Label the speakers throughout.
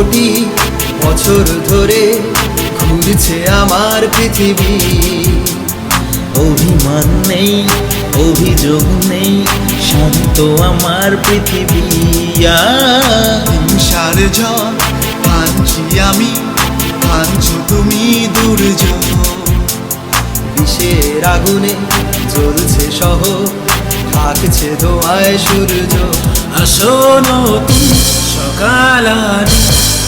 Speaker 1: কোটি বছর ধরে ঘুরছে আমার পৃথিবী।
Speaker 2: অভিমান নেই, অভিযোগ নেই, শান্ত আমার পৃথিবী।
Speaker 1: হিংসার ঝড় ভাঙছি আমি, ভাঙছো তুমি দুর্যোগ। বিষের আগুনে জ্বলছে শহর, থাকছে ধোঁয়ায় সূর্য।
Speaker 2: আসো নতুন সকাল আনি,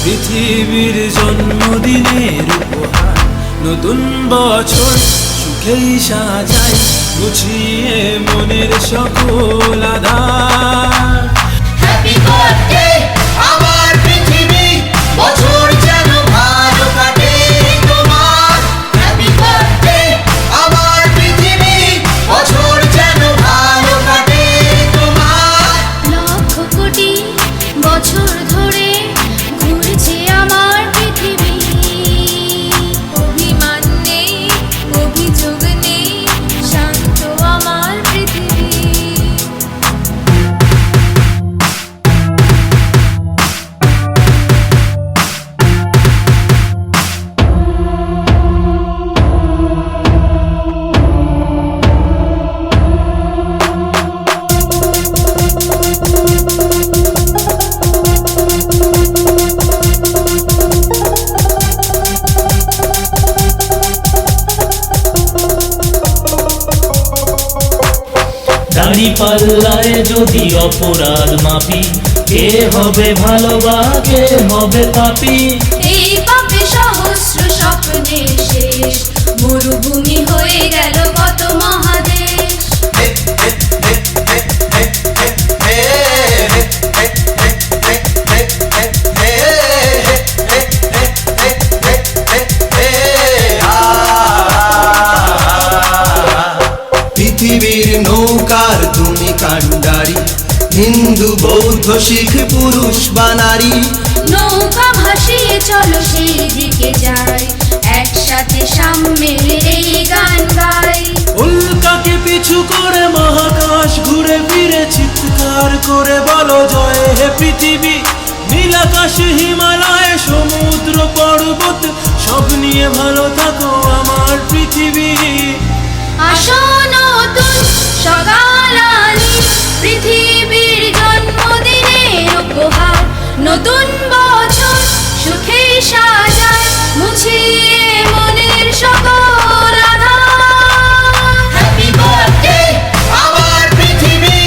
Speaker 2: পৃথিবীর জন্মদিনের উপহার। নতুন বছর সুখেই সাজাই, গুছিয়ে মনের সকল আধার।
Speaker 1: হ্যাপি বার্থডে আমার পৃথিবী, বছর যেন ভালো কাটে তোমার। হ্যাপি বার্থডে আমার পৃথিবী, বছর যেন ভালো কাটে তোমার।
Speaker 3: লক্ষ কোটি বছর ধরে ঘুরছে আমার পৃথিবী। অভিমান নেই, অভিযোগ নেই, শান্ত আমার পৃথিবী।
Speaker 2: দাড়ি পাল্লায় যদি অপরাধ মাপি, কে হবে ভালো বা কে হবে পাপী?
Speaker 3: এই পাপে সহস্র স্বপ্নের শেষ, মরুভূমি হয়ে গেল কত মহাদেশ।
Speaker 1: পৃথিবীর নৌকার তুমি কান্ডারি, হিন্দু বৌদ্ধ শিখ পুরুষ বা নারী।
Speaker 3: নৌকা ভাসিয়ে চলো সেই দিকে যাই, একসাথে সাম্যের এই গান গাই।
Speaker 2: উল্কাকে পিছু করে মহাকাশ ঘুরে ফিরে চিৎকার করে বলো জয় হে পৃথিবী। নীলাকাশ হিমালয় সমুদ্র পর্বত সব নিয়ে ভালো থাকো আমার পৃথিবী।
Speaker 3: আসো নতুন সকাল আনি, পৃথিবীর জন্মদিনের উপহার। নতুন বছর সুখেই সাজায়, মুছিয়ে মনের সকল আধার।
Speaker 1: হ্যাপি বার্থডে আমার পৃথিবী,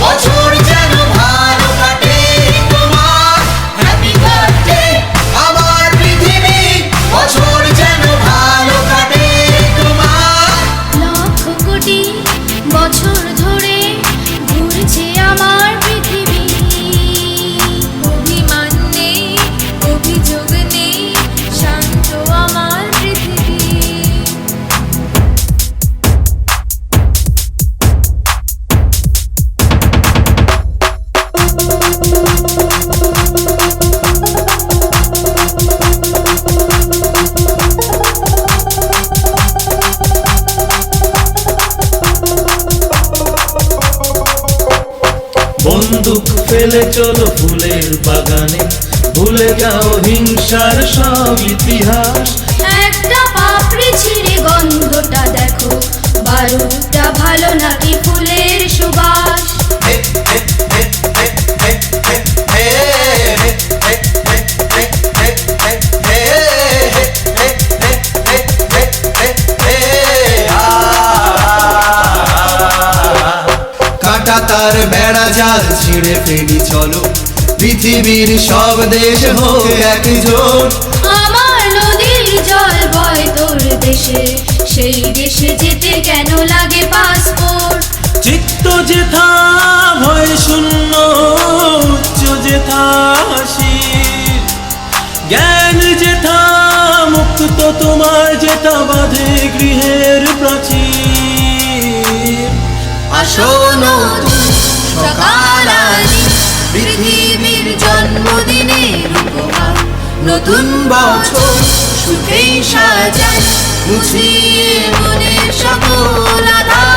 Speaker 1: বছর যেন ভালো কাটে তোমার। হ্যাপি বার্থডে আমার পৃথিবী, বছর যেন ভালো কাটে তোমার।
Speaker 3: লক্ষ কোটি বছর ধরে ঘুরছে আমার পৃথিবী। অভিমান নেই, অভিযোগ নেই, শান্ত আমার পৃথিবী।
Speaker 2: বন্দুক ফেলে চলো ফুলের বাগানে, ভুলে যাও হিংসার সব ইতিহাস।
Speaker 3: একটা পাপড়ি ছিঁড়ে গন্ধটা দেখো, বারুদটা ভালো নাকি ফুলের সুবাস।
Speaker 1: কাঁটা তার বেড়া জাল ছিঁড়ে ফেলি চলো, পৃথিবীর সব দেশ হোক একজোট।
Speaker 3: আমার নদীর জল বয় তোর দেশে, সেই দেশে যেতে কেন লাগে পাসপোর্ট।
Speaker 2: চিত্ত যেথা ভয় শূন্য, উচ্চ যেথা হাসির, জ্ঞান যেথা মুক্ত তোমার যেথা বাঁধে গৃহের প্রাচীর।
Speaker 1: আসো নতুন সকাল আনি, পৃথিবীর জন্মদিনের উপহার। নতুন বছর সুখেই সাজাই, মুছিয়ে মনের সকল আধার।